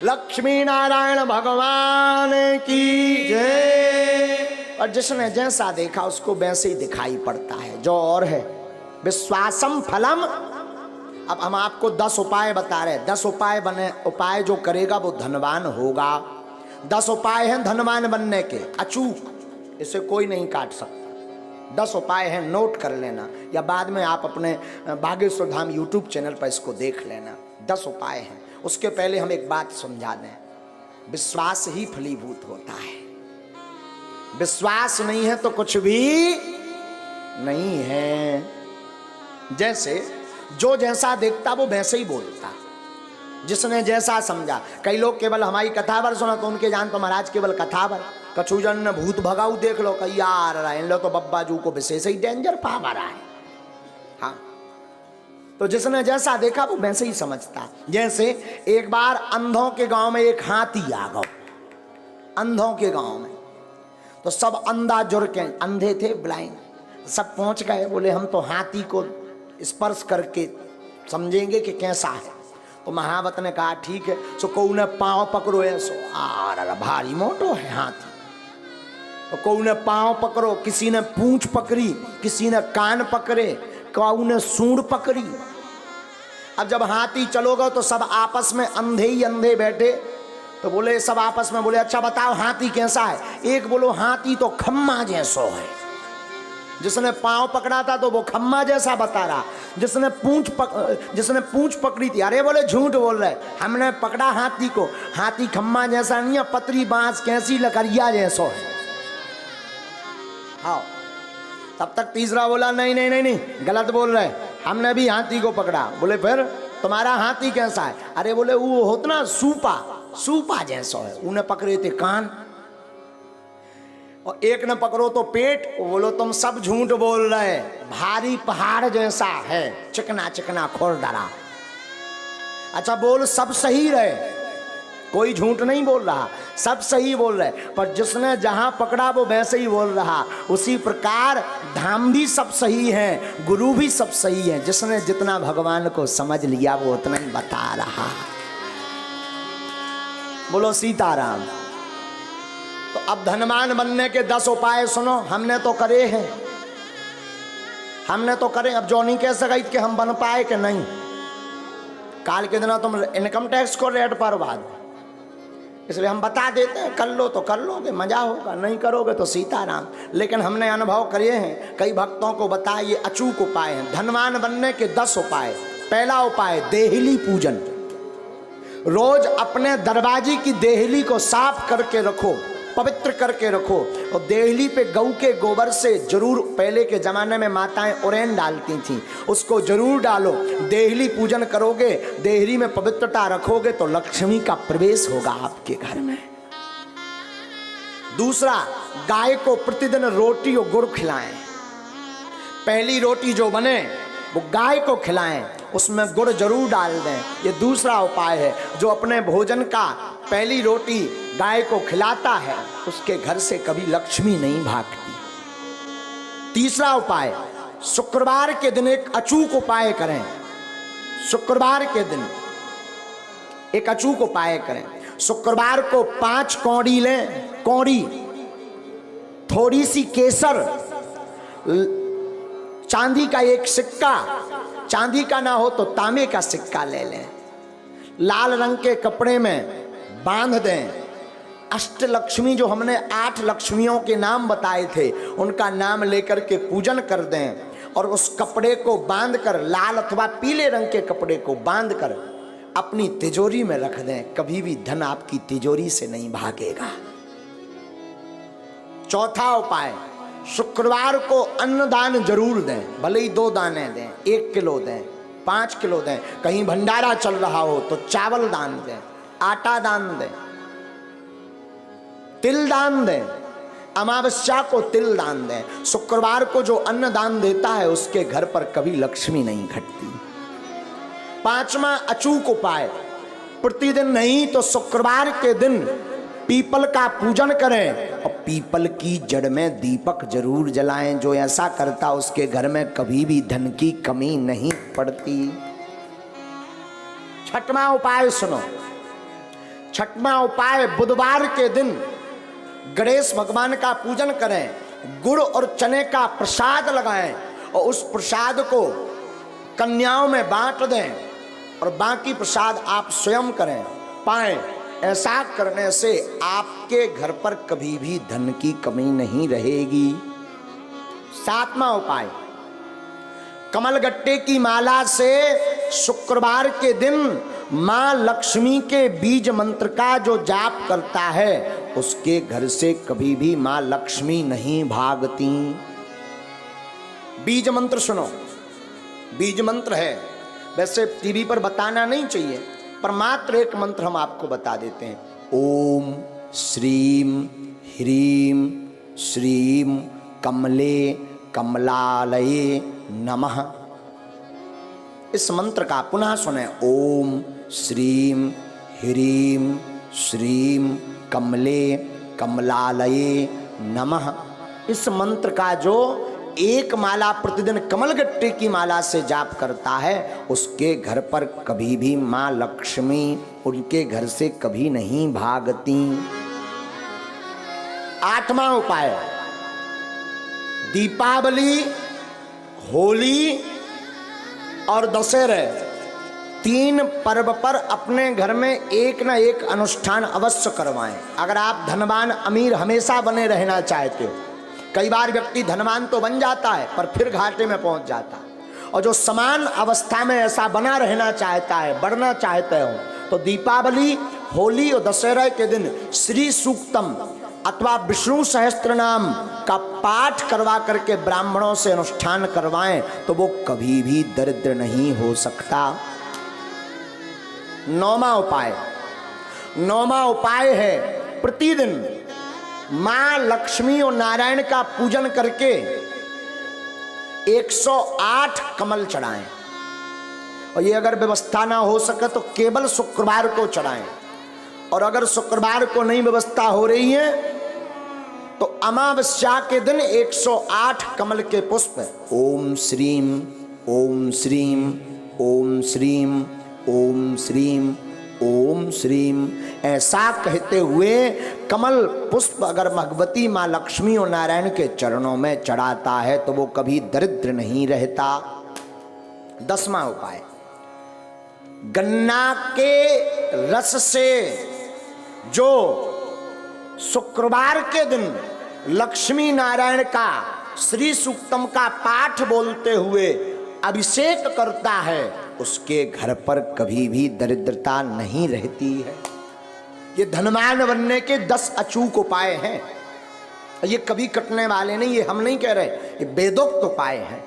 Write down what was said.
लक्ष्मी नारायण भगवान की जय। और जिसने जैसा देखा उसको वैसे ही दिखाई पड़ता है। जो और है विश्वासम फलम। अब हम आपको 10 उपाय बता रहे हैं। 10 उपाय बने, उपाय जो करेगा वो धनवान होगा। 10 उपाय हैं धनवान बनने के, अचूक, इसे कोई नहीं काट सकता। 10 उपाय हैं, नोट कर लेना या बाद में आप अपने बागेश्वर धाम यूट्यूब चैनल पर इसको देख लेना। 10 उपाय हैं। उसके पहले हम एक बात समझा दें, विश्वास ही फलीभूत होता है। विश्वास नहीं है तो कुछ भी नहीं है। जैसे जो जैसा देखता वो वैसे ही बोलता, जिसने जैसा समझा। कई लोग केवल हमारी कथावर सुना तो उनके जान तो महाराज केवल कथावर। कछुजन ने भूत भगाऊ देख लो, कई यार इन लो तो बब्बा जू को विशेष ही डेंजर पा रहा है। हाँ, तो जिसने जैसा देखा वो वैसे ही समझता। जैसे एक बार अंधों के गांव में एक हाथी आ गया। अंधों के गांव में तो सब अंधा जुड़ के, अंधे थे, ब्लाइंड, सब पहुंच गए। बोले हम तो हाथी को स्पर्श करके समझेंगे कि कैसा है। तो महावत ने कहा ठीक है। सो को ने पांव पकड़ो, ऐसो आ भारी मोटो है हाथी। तो को ने पांव पकड़ो, किसी ने पूंछ पकड़ी, किसी ने कान पकड़े, काऊ ने सूंड पकड़ी। अब जब हाथी चलोगा तो सब आपस में अंधे ही अंधे बैठे। तो बोले सब आपस में बोले अच्छा बताओ हाथी कैसा है। एक बोलो हाथी तो खम्मा जैसो है। जिसने पांव पकड़ा था तो वो खम्मा जैसा बता रहा। जिसने पूंछ पकड़ी थी, अरे बोले झूठ बोल रहे, हमने पकड़ा हाथी को, हाथी खम्मा जैसा नहीं है, पतरी बांस कैसी लकड़िया जैसो है। हाँ, तब तक तीसरा बोला नहीं नहीं नहीं नहीं, गलत बोल रहे, हमने भी हाथी को पकड़ा। बोले फिर तुम्हारा हाथी कैसा है। अरे बोले वो होता ना सूपा जैसा है। उन्हें पकड़े थे कान और एक ने पकड़ो तो पेट। बोलो तुम सब झूठ बोल रहे, भारी पहाड़ जैसा है, चिकना चिकना खुरदरा। अच्छा बोल सब सही रहे, कोई झूठ नहीं बोल रहा, सब सही बोल रहे। पर जिसने जहां पकड़ा वो वैसे ही बोल रहा। उसी प्रकार धाम भी सब सही है, गुरु भी सब सही है। जिसने जितना भगवान को समझ लिया वो उतना ही बता रहा। बोलो सीताराम। तो अब धनवान बनने के 10 उपाय सुनो। हमने तो करे हैं, हमने तो करे। अब जो नहीं कह सका कि हम बन पाए कि नहीं। काल के दिन तुम इनकम टैक्स को रेट पर बाद, इसलिए हम बता देते हैं, कर लो तो कर लोगे, मजा होगा, नहीं करोगे तो सीताराम। लेकिन हमने अनुभव करे हैं, कई भक्तों को बताए, ये अचूक उपाय हैं धनवान बनने के 10 उपाय। पहला उपाय देहली पूजन। रोज अपने दरवाजे की देहली को साफ करके रखो, पवित्र करके रखो। और देहली पे गऊ के गोबर से जरूर, पहले के जमाने में माताएं उरेन डालती थीं, उसको जरूर डालो। देहली पूजन करोगे, देहली में पवित्रता रखोगे तो लक्ष्मी का प्रवेश होगा आपके घर में। दूसरा, गाय को प्रतिदिन रोटी और गुड़ खिलाएं। पहली रोटी जो बने वो गाय को खिलाएं, उसमें गुड़ जरूर डाल दें। ये दूसरा उपाय है। जो अपने भोजन का पहली रोटी गाय को खिलाता है उसके घर से कभी लक्ष्मी नहीं भागती। तीसरा उपाय, शुक्रवार के दिन एक अचूक उपाय करें। शुक्रवार के दिन एक अचूक उपाय करें। शुक्रवार को 5 कौड़ी लें, कौड़ी, थोड़ी सी केसर, चांदी का एक सिक्का, चांदी का ना हो तो तांबे का सिक्का ले लें, लाल रंग के कपड़े में बांध दें। अष्टलक्ष्मी, जो हमने 8 लक्ष्मियों के नाम बताए थे, उनका नाम लेकर के पूजन कर दें। और उस कपड़े को बांधकर, लाल अथवा पीले रंग के कपड़े को बांधकर अपनी तिजोरी में रख दें। कभी भी धन आपकी तिजोरी से नहीं भागेगा। चौथा उपाय, शुक्रवार को अन्नदान जरूर दें। भले ही 2 दाने दें, 1 किलो दें, 5 किलो दें। कहीं भंडारा चल रहा हो तो चावल दान दें, आटा दान दें, तिल दान दें। अमावस्या को तिल दान दें। शुक्रवार को जो अन्न दान देता है उसके घर पर कभी लक्ष्मी नहीं घटती। 5वां अचूक उपाय, प्रतिदिन नहीं तो शुक्रवार के दिन पीपल का पूजन करें और पीपल की जड़ में दीपक जरूर जलाएं। जो ऐसा करता उसके घर में कभी भी धन की कमी नहीं पड़ती। 6वां उपाय सुनो, छठवां उपाय, बुधवार के दिन गणेश भगवान का पूजन करें, गुड़ और चने का प्रसाद लगाएं और उस प्रसाद को कन्याओं में बांट दें और बाकी प्रसाद आप स्वयं करें पाएं। ऐसा करने से आपके घर पर कभी भी धन की कमी नहीं रहेगी। सातवां उपाय, कमलगट्टे की माला से शुक्रवार के दिन मां लक्ष्मी के बीज मंत्र का जो जाप करता है उसके घर से कभी भी मां लक्ष्मी नहीं भागती। बीज मंत्र सुनो, बीज मंत्र है, वैसे टीवी पर बताना नहीं चाहिए पर मात्र एक मंत्र हम आपको बता देते हैं। ओम श्रीम ह्रीम श्रीम कमले कमलालये नमः। इस मंत्र का पुनः सुने। ओम श्रीम ह्रीम श्रीम कमले कमलालये नमः। इस मंत्र का जो एक माला प्रतिदिन कमलगट्टे की माला से जाप करता है उसके घर पर कभी भी मां लक्ष्मी उनके घर से कभी नहीं भागती। आठवां उपाय, दीपावली, होली और दशहरे, तीन पर्व पर अपने घर में एक ना एक अनुष्ठान अवश्य करवाएं। अगर आप धनवान अमीर हमेशा बने रहना चाहते हो, कई बार व्यक्ति धनवान तो बन जाता है पर फिर घाटे में पहुंच जाता है, और जो समान अवस्था में ऐसा बना रहना चाहता है, बढ़ना चाहते हो, तो दीपावली, होली और दशहरा के दिन श्री सूक्तम अथवा विष्णु सहस्त्र नाम का पाठ करवा करके ब्राह्मणों से अनुष्ठान करवाएं तो वो कभी भी दरिद्र नहीं हो सकता। नौवां उपाय है प्रतिदिन मां लक्ष्मी और नारायण का पूजन करके 108 कमल चढ़ाएं, और ये अगर व्यवस्था ना हो सके तो केवल शुक्रवार को चढ़ाएं, और अगर शुक्रवार को नहीं व्यवस्था हो रही है तो अमावस्या के दिन 108 कमल के पुष्प ओम श्रीम ओम श्रीम ओम श्रीम ओम श्रीम ओम श्रीम ऐसा कहते हुए कमल पुष्प अगर भगवती मां लक्ष्मी और नारायण के चरणों में चढ़ाता है तो वो कभी दरिद्र नहीं रहता। 10वां उपाय, गन्ना के रस से जो शुक्रवार के दिन लक्ष्मी नारायण का श्री सूक्तम का पाठ बोलते हुए अभिषेक करता है उसके घर पर कभी भी दरिद्रता नहीं रहती है। ये धनवान बनने के 10 अचूक उपाय हैं, ये कभी कटने वाले नहीं, ये हम नहीं कह रहे, ये वेदोक्त उपाय हैं।